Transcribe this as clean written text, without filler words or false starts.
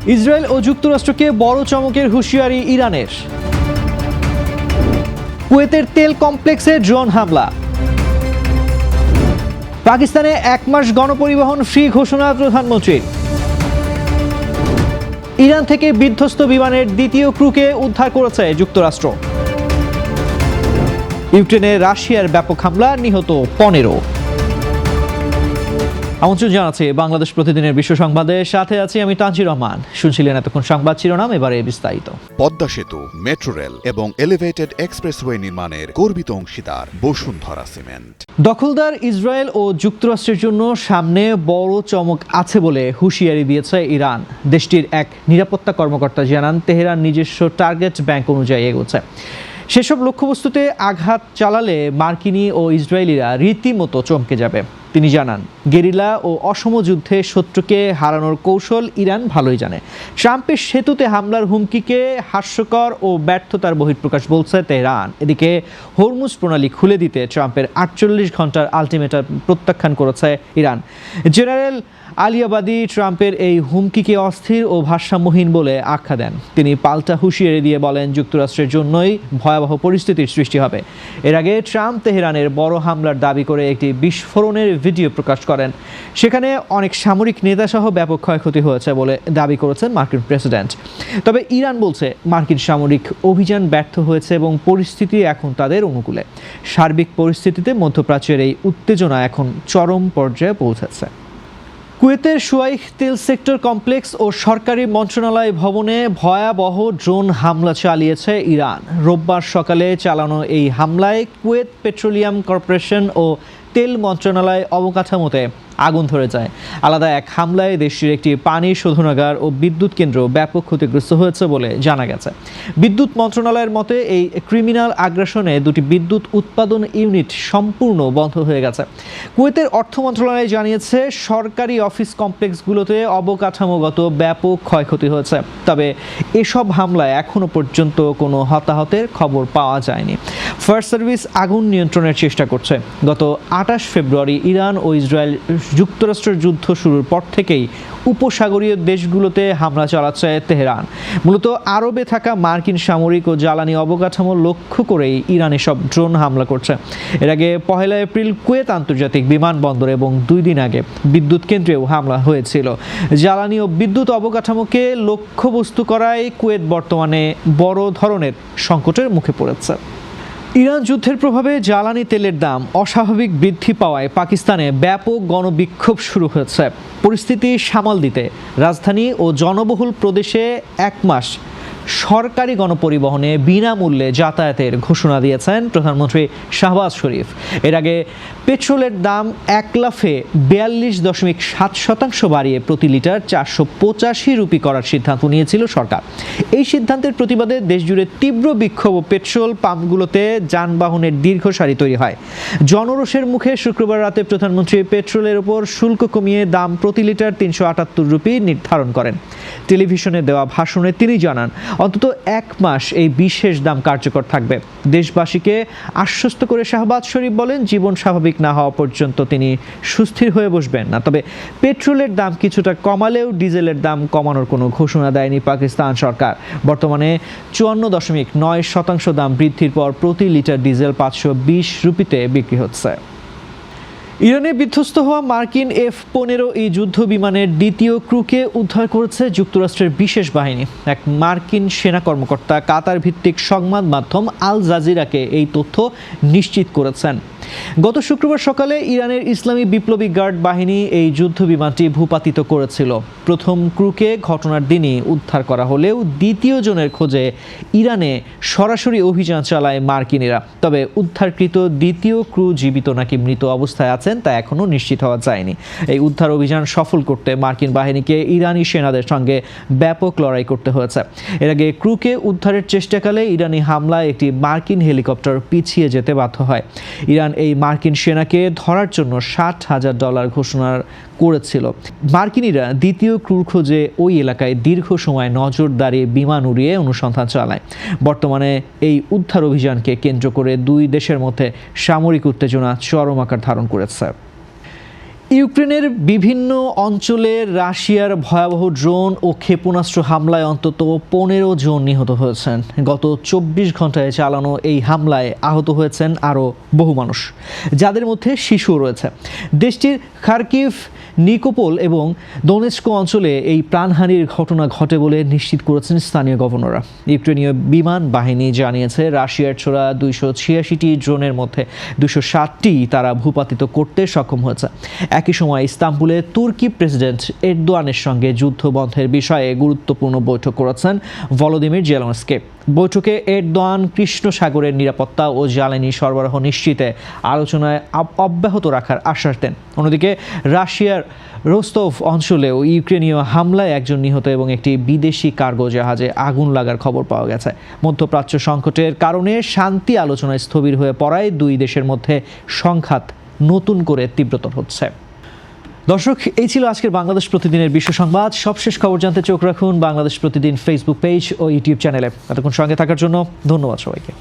Israel ও যুক্তরাষ্ট্রকে বড় চমকের হুঁশিয়ারি ইরানের। কুয়েতের তেল কমপ্লেক্সে ড্রোন হামলা। পাকিস্তানে 1 মাস গণপরিবহন ফ্রি ঘোষণা প্রধানমন্ত্রীর। ইরান থেকে বিধ্বস্ত বিমানের দ্বিতীয় ক্রুকে উদ্ধার করেছে যুক্তরাষ্ট্র। ইউক্রেনে রাশিয়ার ব্যাপক হামলা, নিহত 15। আমন্ত্রণ জানাচ্ছি বাংলাদেশ প্রতিদিনের বিশ্ব সংবাদের সাথে আছি আমি তানজির রহমান। শুনছিলেন এতক্ষণ সংবাদ শিরোনাম, এবারে বিস্তারিত। পদ্মা সেতু, মেট্রো রেল এবং এলিভেটেড এক্সপ্রেসওয়ে নির্মাণের গর্বিত অংশীদার বসুন্ধরা সিমেন্ট। দখলদার ইসরায়েল ও যুক্তরাষ্ট্রের জন্য সামনে বড় চমক আছে বলে হুঁশিয়ারি দিয়েছে ইরান। দেশটির এক নিরাপত্তা কর্মকর্তা জানান, তেহরান নিজস্ব টার্গেট ব্যাংক অনুযায়ী এগোচ্ছে। সেসব লক্ষ্যবস্তুতে আঘাত চালালে মার্কিনী ও ইসরায়েলিরা রীতিমতো চমকে যাবে। তিনি জানান, গেরিলা ও অসম যুদ্ধে শত্রুকে হারানোর কৌশল ইরান ভালোই জানে। ট্রাম্পের সেতুতে হামলার হুমকিকে হাস্যকর ও ব্যর্থতার বহিঃপ্রকাশ বলছে তেহরান। এদিকে হরমুজ প্রণালী খুলে দিতে ট্রাম্পের 48 ঘন্টার আলটিমেটাম প্রত্যাখ্যান করেছে ইরান। জেনারেল আলিয়াবাদী ট্রাম্পের এই হুমকিকে অস্থির ও ভারসাম্যহীন বলে আখ্যা দেন। তিনি পাল্টা হুঁশিয়ারি দিয়ে বলেন, যুক্তরাষ্ট্রের জন্যই ভয়াবহ পরিস্থিতির সৃষ্টি হবে। এর আগে ট্রাম্প তেহরানের বড় হামলার দাবি করে একটি বিস্ফোরণের ভিডিও প্রকাশ করেন। সেখানে অনেক সামরিক নেতাসহ ব্যাপক ক্ষয়ক্ষতি হয়েছে বলে দাবি করেছেন মার্কিন প্রেসিডেন্ট। তবে ইরান বলছে, মার্কিন সামরিক অভিযান ব্যর্থ হয়েছে এবং পরিস্থিতি এখন তাদের অনুকূলে। সার্বিক পরিস্থিতিতে মধ্যপ্রাচ্যের এই উত্তেজনা এখন চরম পর্যায়ে পৌঁছেছে। কুয়েতের সুয়াইখ তেল সেক্টর কমপ্লেক্স ও সরকারি মন্ত্রণালয় ভবনে ভয়াবহ ড্রোন হামলা চালিয়েছে ইরান। রোববার সকালে চালানো এই হামলায় কুয়েত পেট্রোলিয়াম কর্পোরেশন ও তেল মন্ত্রণালয় অবকাঠামোতে আগুন ধরে যায়। আলাদা এক হামলায় দেশটির একটি পানি শোধনাগার ও বিদ্যুৎ কেন্দ্র ব্যাপক ক্ষতিগ্রস্ত হয়েছে বলে জানা গেছে। বিদ্যুৎ মন্ত্রণালয়ের মতে, এই ক্রিমিনাল আগ্রাসনে 2টি বিদ্যুৎ উৎপাদন ইউনিট সম্পূর্ণ বন্ধ হয়ে গেছে। কুয়েতের অর্থ মন্ত্রণালয় জানিয়েছে, সরকারি অফিস কমপ্লেক্সগুলোতে অবকাঠামোগত ব্যাপক ক্ষয়ক্ষতি হয়েছে। তবে এসব হামলায় এখনও পর্যন্ত কোনো হতাহতের খবর পাওয়া যায়নি। ফায়ার সার্ভিস আগুন নিয়ন্ত্রণের চেষ্টা করছে। গত 28 ফেব্রুয়ারি ইরান ও ইসরায়েল যুক্তরাষ্ট্রের যুদ্ধ শুরুর পর থেকেই উপসাগরীয় দেশগুলোতে হামলা চালাচ্ছে তেহরান। মূলত আরবে থাকা মার্কিন সামরিক ও জ্বালানি অবকাঠামো লক্ষ্য করেই ইরান এসব ড্রোন হামলা করছে। এর আগে 1 এপ্রিল কুয়েত আন্তর্জাতিক বিমানবন্দর এবং 2 দিন আগে বিদ্যুৎ কেন্দ্রেও হামলা হয়েছিল। জ্বালানি ও বিদ্যুৎ অবকাঠামোকে লক্ষ্যবস্তু করায় কুয়েত বর্তমানে বড় ধরনের সংকটের মুখে পড়েছে। ইরান যুদ্ধের প্রভাবে জ্বালানি তেলের দাম অস্বাভাবিক বৃদ্ধি পাওয়ায় পাকিস্তানে ব্যাপক গণবিক্ষোভ শুরু হয়েছে। পরিস্থিতি সামাল দিতে রাজধানী ও জনবহুল প্রদেশে 1 মাস সরকারি গণপরিবহনে বিনামূল্যে যাতায়াতের ঘোষণা দিয়েছেন প্রধানমন্ত্রী শাহবাজ শরীফ। এর আগে পেট্রোলের দাম 1 লাফে 42.7% বাড়িয়ে প্রতি লিটার 485 রুপি করার সিদ্ধান্ত নিয়েছিল সরকার। এই সিদ্ধান্তের প্রতিবাদে দেশজুড়ে তীব্র বিক্ষোভ ও পেট্রোল পাম্পগুলোতে যানবাহনের দীর্ঘ সারি তৈরি হয়। জনরোষের মুখে শুক্রবার রাতে প্রধানমন্ত্রী পেট্রোলের উপর শুল্ক কমিয়ে দাম প্রতি লিটার 378 রুপি নির্ধারণ করেন। টেলিভিশনে দেওয়া ভাষণে তিনি জানান, অন্তত 1 মাস এই বিশেষ দাম কার্যকর থাকবে। দেশবাসীকে আশ্বস্ত করে শাহবাজ শরীফ বলেন, জীবন স্বাভাবিক না হওয়া পর্যন্ত তিনি সুস্থির হয়ে বসবেন না। তবে পেট্রোলের দাম কিছুটা কমালেও ডিজেলের দাম কমানোর কোনো ঘোষণা দেয়নি পাকিস্তান সরকার। বর্তমানে 54.9% দাম বৃদ্ধির পর প্রতি লিটার ডিজেল 520 রুপিতে বিক্রি হচ্ছে। ইরানে বিধ্বস্ত হওয়া মার্কিন F-15 যুদ্ধ বিমানের দ্বিতীয় ক্রুকে উদ্ধার করেছে যুক্তরাষ্ট্রের বিশেষ বাহিনী। এক মার্কিন সেনা কর্মকর্তা কাতার ভিত্তিক সংবাদ মাধ্যম আল জাজিরাকে এই তথ্য নিশ্চিত করেছেন। গত শুক্রবার সকালে ইরানের ইসলামী বিপ্লবী গার্ড বাহিনী এই যুদ্ধ বিমানটি ভূপাতিত করেছিল। প্রথম ক্রুকে ঘটনার দিনই উদ্ধার করা হলেও দ্বিতীয় জনের খোঁজে ইরানে সরাসরি অভিযান চালায় মার্কিনিরা। তবে উদ্ধারকৃত দ্বিতীয় ক্রু জীবিত নাকি মৃত অবস্থায় আছেন তা এখনও নিশ্চিত হওয়া যায়নি। এই উদ্ধার অভিযান সফল করতে মার্কিন বাহিনীকে ইরানি সেনাদের সঙ্গে ব্যাপক লড়াই করতে হয়েছে। এর আগে ক্রুকে উদ্ধারের চেষ্টাকালে ইরানি হামলায় একটি মার্কিন হেলিকপ্টার পিছিয়ে যেতে বাধ্য হয়। ইরান এই মার্কিন সেনাকে ধরার জন্য $60,000 ঘোষণা করেছিল। মার্কিনিরা দ্বিতীয় ক্রুর খোঁজে ওই এলাকায় দীর্ঘ সময় নজরদারি বিমান উড়িয়ে অনুসন্ধান চালায়। বর্তমানে এই উদ্ধার অভিযানকে কেন্দ্র করে 2 দেশের মধ্যে সামরিক উত্তেজনা চরম আকার ধারণ করেছে। ইউক্রেনের বিভিন্ন অঞ্চলে রাশিয়ার ভয়াবহ ড্রোন ও ক্ষেপণাস্ত্র হামলায় অন্তত 15 জন নিহত হয়েছেন। গত 24 ঘন্টায় চালানো এই হামলায় আহত হয়েছেন আরও বহু মানুষ, যাদের মধ্যে শিশুও রয়েছে। দেশটির খার্কিভ, নিকোপল এবং দোনেৎস্ক অঞ্চলে এই প্রাণহানির ঘটনা ঘটে বলে নিশ্চিত করেছেন স্থানীয় গভর্নররা। ইউক্রেনীয় বিমান বাহিনী জানিয়েছে রাশিয়ার ছোড়া 286টি ড্রোনের মধ্যে 260টি তারা ভূপাতিত করতে সক্ষম হয়েছে। একই সময় ইস্তাম্বুলে তুর্কি প্রেসিডেন্ট এরদোয়ানের সঙ্গে যুদ্ধ বন্ধের বিষয়ে গুরুত্বপূর্ণ বৈঠক করেছেন ভলোদিমির জেলেনস্কি। বৈঠকে এরদোয়ান কৃষ্ণ সাগরের নিরাপত্তা ও জ্বালানি সরবরাহ নিশ্চিতে আলোচনায় অব্যাহত রাখার আশ্বাস দেন। অন্যদিকে রাশিয়ার রোস্তভ অঞ্চলেও ইউক্রেনীয় হামলায় একজন নিহত এবং একটি বিদেশি কার্গো জাহাজে আগুন লাগার খবর পাওয়া গেছে। মধ্যপ্রাচ্য সংকটের কারণে শান্তি আলোচনায় স্থবির হয়ে পড়ায় দুই দেশের মধ্যে সংঘাত নতুন করে তীব্রতর হচ্ছে। দর্শক, এই ছিল আজকের বাংলাদেশ প্রতিদিনের বিশ্ব সংবাদ। সবশেষ খবর জানতে চোখ রাখুন বাংলাদেশ প্রতিদিন ফেসবুক পেজ ও ইউটিউব চ্যানেলে। এতক্ষণ সঙ্গে থাকার জন্য ধন্যবাদ সবাইকে।